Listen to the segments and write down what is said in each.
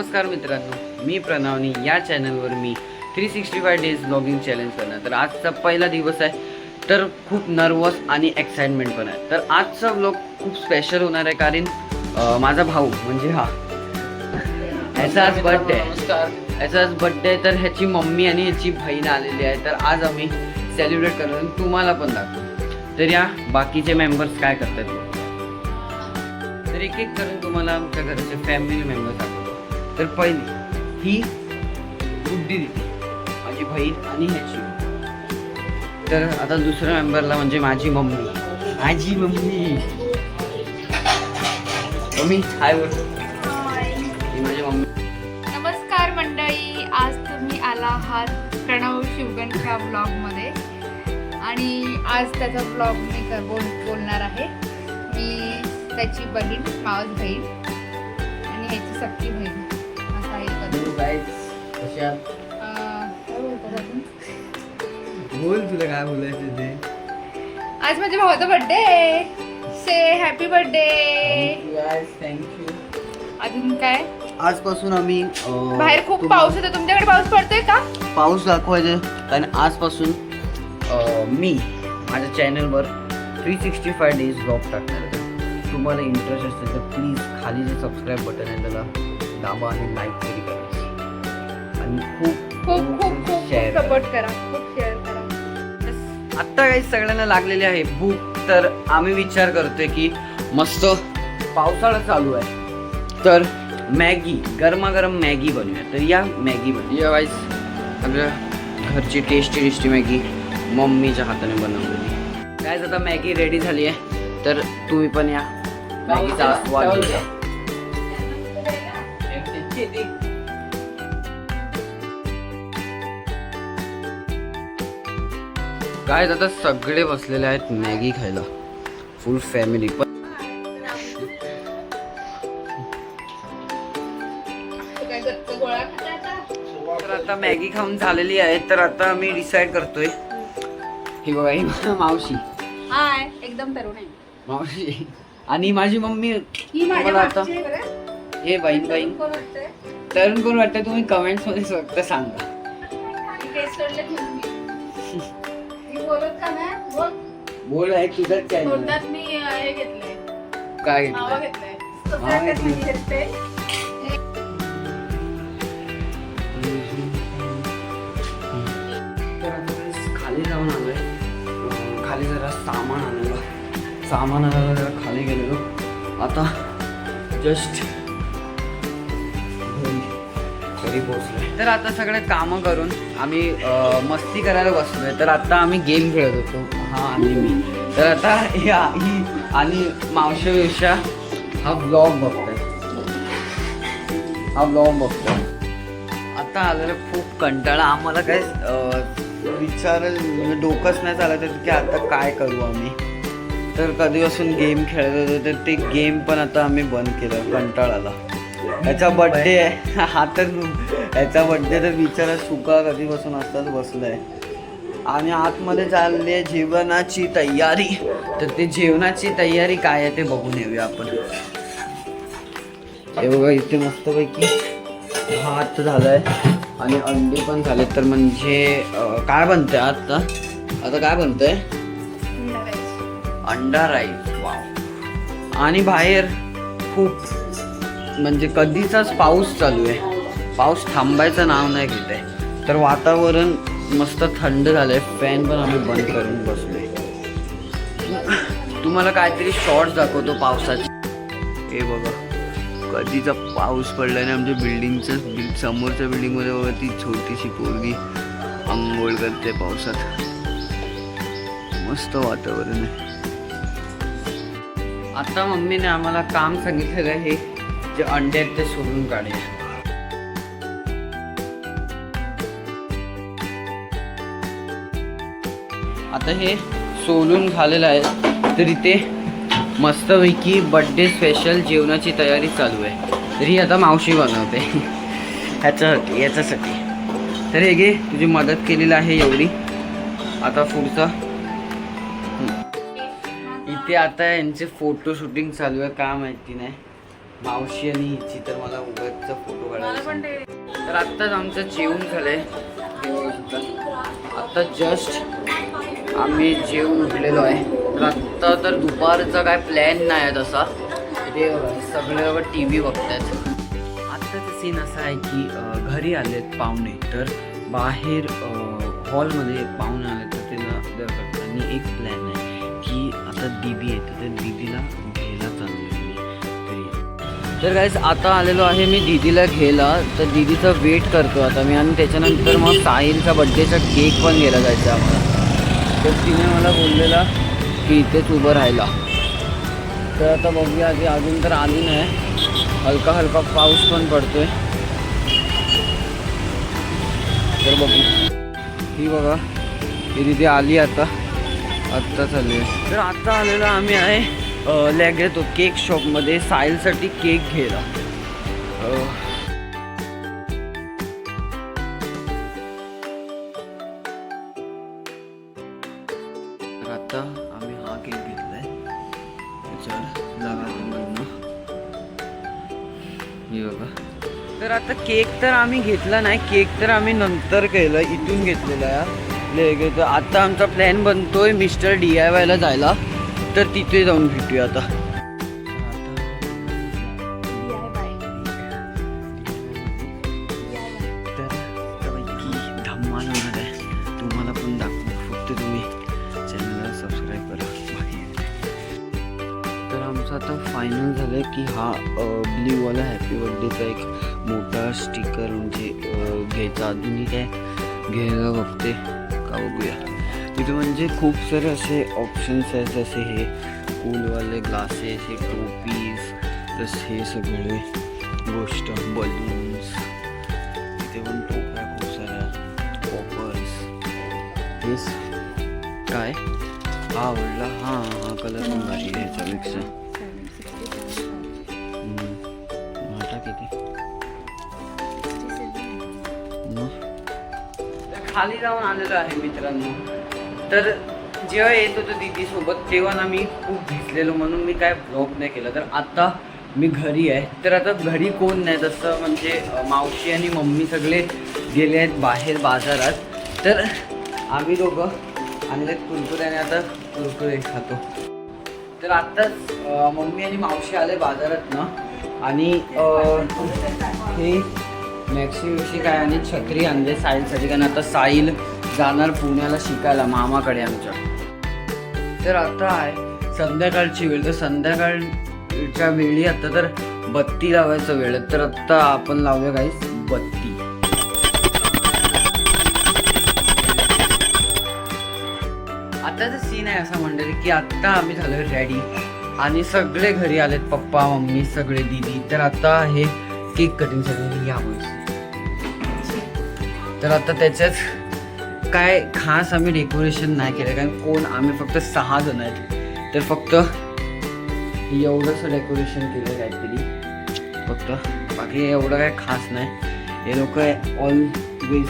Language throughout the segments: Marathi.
नमस्कार मित्रांनो, मी प्रणवनी या चॅनलवर मी 365 डेज ब्लॉगिंग चॅलेंज करणार. तर आजचा पहिला दिवस आहे, तर खूप नर्वस आणि एक्साइटमेंट पण आहे. तर आजचा ब्लॉग खूप स्पेशल होणार आहे, कारण माझा भाऊ म्हणजे ह्याचा आज बर्थडे आहे. तर ह्याची मम्मी आणि ह्याची बहीण आलेली आहे. तर आज आम्ही सेलिब्रेट करणार आणि तुम्हाला पण दाखवू. तर या बाकीचे मेंबर्स काय करतात तर एक एक करून तुम्हाला आमच्या घरचे फॅमिली मेंबर्स दाखवतो. तर पहिली ही गुड्डी दिदी, माझी बहीण आणि ह्याची. तर आता दुसऱ्या मेंबरला म्हणजे माझी मम्मी हाय बोल. ही माझी मम्मी. नमस्कार मंडळी, आज तुम्ही आला आहात प्रणव शिवगणच्या ब्लॉगमध्ये आणि आज त्याचा ब्लॉग मी बोलणार आहे. मी त्याची बहीण, मावस बहीण आणि ह्याची सक्की बहीण असं आहे. बोल, तुला काय बोलायचं ते. आज माझ्या भावाचा बर्थडे आहे. से हॅपी बर्थडे. थँक्यू. अजून काय? आजपासून आम्ही बाहेर खूप पाऊस येतो. तुमच्याकडे पाऊस पडतोय का? पाऊस दाखवायचे, कारण आजपासून मी माझ्या चॅनलवर 365 डेज ब्लॉग टाकणार आहे. तुम्हाला इंटरेस्ट असेल तर प्लीज खाली जे सबस्क्राईब बटन आहे त्याला दाबा आणि लाईक तरी करा आणि खूप खूप खूप खूप शेअर सपोर्ट करा, खूप शेअर करा. आत्ता काही सगळ्यांना लागलेली आहे भूक. तर आम्ही विचार करतोय की मस्त पावसाळा चालू आहे तर मॅगी, गरमागरम मॅगी बनवूया. तर या मॅगी बनवूया वाईस. आपल्या घरची टेस्टी मॅगी मम्मीच्या हाताने बनवलेली. काय आता मॅगी रेडी झाली आहे, तर तुम्ही पण या मॅगीचा आस्वाद घ्या. काय आता सगळे बसलेले आहेत मॅगी खायला, फुल फॅमिली. पण तर आता मॅगी खाऊन झालेली आहे. तर आता मी डिसाईड करतोय. ही बघा, ही मावशी, हाय, एकदम तरुण आहे मावशी आणि माझी मम्मी. ही माझ्या तुम्हाला आता मागची आहे बरं. हे बहीण कोण वाटतंय? तरुण कोण वाटतं तुम्ही कमेंट्स मध्ये फक्त सांगा. ही टेस्ट करले की मी. ही बोलत का नाही? बोल. बोल आहे तुझंच चॅनल. तोंडात मी हे घेतलंय, काय मावा घेतलं? घेतलंय. मावा घेतली. मी घेते. तर आता खाली जाऊन आलोय. खाली जरा सामान आणायला जरा खाली गेलेलो. आता जस्ट घरी पोहोचलोय. तर आता सगळे कामं करून आम्ही मस्ती करायला बसलोय. तर आता आम्ही गेम खेळत होतो, हा आणि मी. तर आता ही आणि मावशी हा ब्लॉग बघतोय. आता आलेला खूप कंटाळा आम्हाला. काय म्हणजे डोकंच नाही चालत की आता काय करू आम्ही. तर कधीपासून गेम खेळत होतो, तर ते गेम पण आता आम्ही बंद केलं कंटाळाला. ह्याचा बड्डे आहे हा, तर ह्याचा बड्डे तर बिचारा सुका कधीपासून आताच बसलाय. आणि आतमध्ये चालली आहे जेवणाची तयारी. तर ते जेवणाची तयारी काय आहे ते बघून येऊया आपण. हे बघा, इथे मस्तपैकी भात झालाय आणि अंडे पण झाले. तर म्हणजे काय बनतंय आता काय बनतंय? अंडा राईस. वाव. आणि बाहेर खूप म्हणजे कधीचाच पाऊस चालू आहे. पाऊस थांबायचं नाव नाही घेत आहे. तर वातावरण मस्त थंड झालंय. फॅन पण आम्ही बंद करून बसलोय. तुम्हाला काहीतरी शॉर्ट्स दाखवतो पावसाचे. हे बघा, कधीचा पाऊस पडलाय ना. आमच्या बिल्डिंगच्या समोरच्या बिल्डिंगमध्ये बघा, ती छोटीशी पोरगी आंघोळ करते पावसात. मस्त वातावरण आहे. आता मम्मीने आम्हाला काम सांगितलेलं आहे, जे अंडे आहेत ते सोलून काढूया. आता हे सोलून झालेलं आहे. तर इथे मस्तपैकी बड्डे स्पेशल जेवणाची तयारी चालू आहे. तर ही आता मावशी बनवते याच्यासाठी. तर हे घे, तुझी मदत केलेली आहे एवढी. आता पुढचं इथे आता यांचे फोटो शूटिंग चालू आहे, का माहिती नाही. मावशी आणि हिची तर मला उगाचचा फोटो काढायचा. तर आत्ताच आमचं जेवण झालंय. आत्ता जस्ट आम्ही जेवून उठलेलो आहे. तर आत्ता तर दुपारचा काय प्लॅन नाही आहे तसा. ते सगळे लोक टी व्ही बघतात. आत्ताचा सीन असा आहे की घरी आलेत पाहुणे. तर बाहेर हॉलमध्ये पाहुणे आले तर त्यांना दर करताना एक प्लॅन आहे की आता दीदी येते तर दीदीला घ्यायला चाललो आहे मी घरी. तर गाईस आता आलेलो आहे मी दीदीला घ्यायला. तर दीदीचा वेट करतो आता मी. आणि त्याच्यानंतर मग साहिलचा बड्डेचा केक पण घ्यायला जायचा आम्हाला. तर तिने मला बोललेला की इथेच उभं राहायला. तर आता बघूया आधी. अजून तर आली नाही. हलका हलका पाऊस पण पडतोय. तर बघू. ही बघा ही दीदी आली आता. आत्ता चालू आहे. तर आत्ता आलेलो आम्ही आहे लॅग्रेतो केक शॉपमध्ये साहिलसाठी केक घ्यायला. तर आता आम्ही हा केक घेतलाय. त्याच्यावर लागायचं हे बघा. तर आता केक तर आम्ही घेतला नाही. केक तर आम्ही नंतर केलं. इथून घेतलेला आहे तर आता आमचा प्लॅन बनतोय मिस्टर DIY ला जायला. तर तिथे जाऊन भेटूया आता. धम्माल होणार आहे. तुम्हाला पण दाखवू. फक्त तुम्ही चॅनलला सबस्क्राईब करा. तर आमचं आता फायनल झालंय की हा ब्ल्यूवाला हॅपी बर्थडेचा एक मोठा स्टिकर म्हणजे घ्यायचा. अजूनही काय घ्यायला बघते का बघूया. तिथे म्हणजे खूप सारे असे ऑप्शन्स आहेत. जसे हे कूलवाले ग्लासेस, हे टोपीज, प्लस हे सगळे गोष्ट बलून्स. तिथे पण टोप्या खूप साऱ्या पॉपर्स. हेच काय हा आवडला. हा कलर पण भारी आहे ह्याच्यापेक्षा. किती खाली जाऊन आलेलो आहे मित्रांनो. तर जेव्हा येत होतो दीदीसोबत तेव्हा ना मी खूप भिजलेलो म्हणून मी काय ब्लॉग नाही केला. तर आता मी घरी आहे. तर आता घरी कोण नाही तसं म्हणजे मावशी आणि मम्मी सगळे गेले आहेत बाहेर बाजारात. तर आम्ही दोघं आणले कुरकुरे आणि आता कुरकुरे खातो. तर आत्ताच मम्मी आणि मावशी आले बाजारात ना. आणि हे मॅक्सी काय आणि छत्री आणले साहिलसाठी. कारण आता साहिल जाणार पुण्याला शिकायला मामाकडे आमच्या. तर आता आहे संध्याकाळची वेळ. तर संध्याकाळच्या वेळी आता तर बत्ती लावायचा वेळ आहे. तर आत्ता आपण लावूया गाईस बत्ती. आताचा सीन आहे असा मंडळी की आत्ता आम्ही झालोय रेडी आणि सगळे घरी आलेत. पप्पा मम्मी सगळे दीदी. तर आता हे केक कटिंगसाठी या गोष्टी. तर आता त्याच्यात काय खास आम्ही डेकोरेशन नाही केलं कारण कोण आम्ही फक्त 6 जण आहेत. तर फक्त एवढंच डेकोरेशन केलं काहीतरी फक्त. बाकी एवढं काय खास नाही. हे लोक ऑलवेज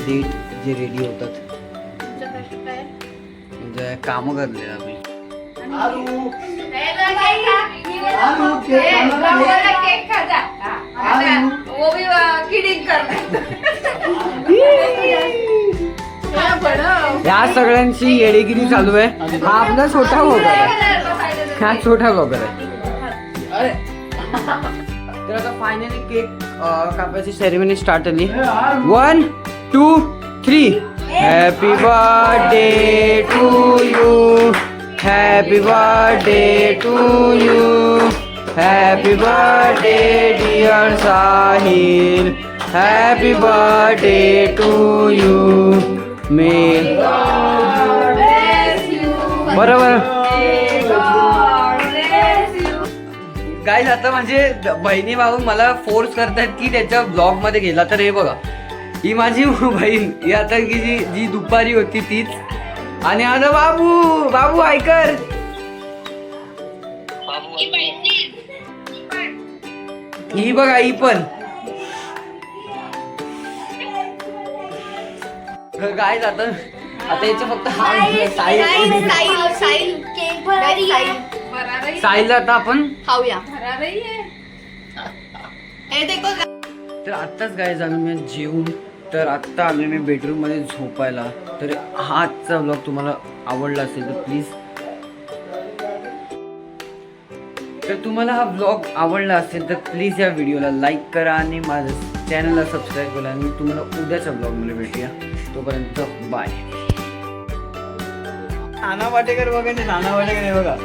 डेट जे रेडी होतात म्हणजे कामं करले आम्ही. या सगळ्यांची येडेगिरी चालू आहे. हा आपला छोटा ब्लॉगर आहे. हा छोटा ब्लॉगर आहे. तर आता फायनली केक कापायची सेरेमनी स्टार्ट झाली. 1 2 3 happy birthday to you. Happy birthday to you. Happy birthday dear Sahil. Happy birthday to you. मे बरोबर गाईज. आता म्हणजे बहिणी भाऊ मला फोर्स करतात की त्याच्या ब्लॉग मध्ये गेला. तर हे बघा ही माझी बहीण. ही आता की जी दुपारी होती तीच. आणि आता बाबू बाबू ऐकर. ही बघा ही पण. गाईज आता याचे फक्त साहिल आता आपण खाऊया. तर आत्ताच गाईज आम्ही मी जेवून तर आत्ता आलो मी बेडरूममध्ये झोपायला. तर हा आजचा ब्लॉग तुम्हाला आवडला असेल तर प्लीज, तर तुम्हाला हा ब्लॉग आवडला असेल तर प्लीज या व्हिडिओला लाईक करा आणि माझ्या चॅनलला सबस्क्राईब करा. आणि तुम्हाला उद्याच्या ब्लॉगमध्ये भेटूया. तोपर्यंत बाय. नाना वाटेकर बघा, नाना वाटेकर हे बघा.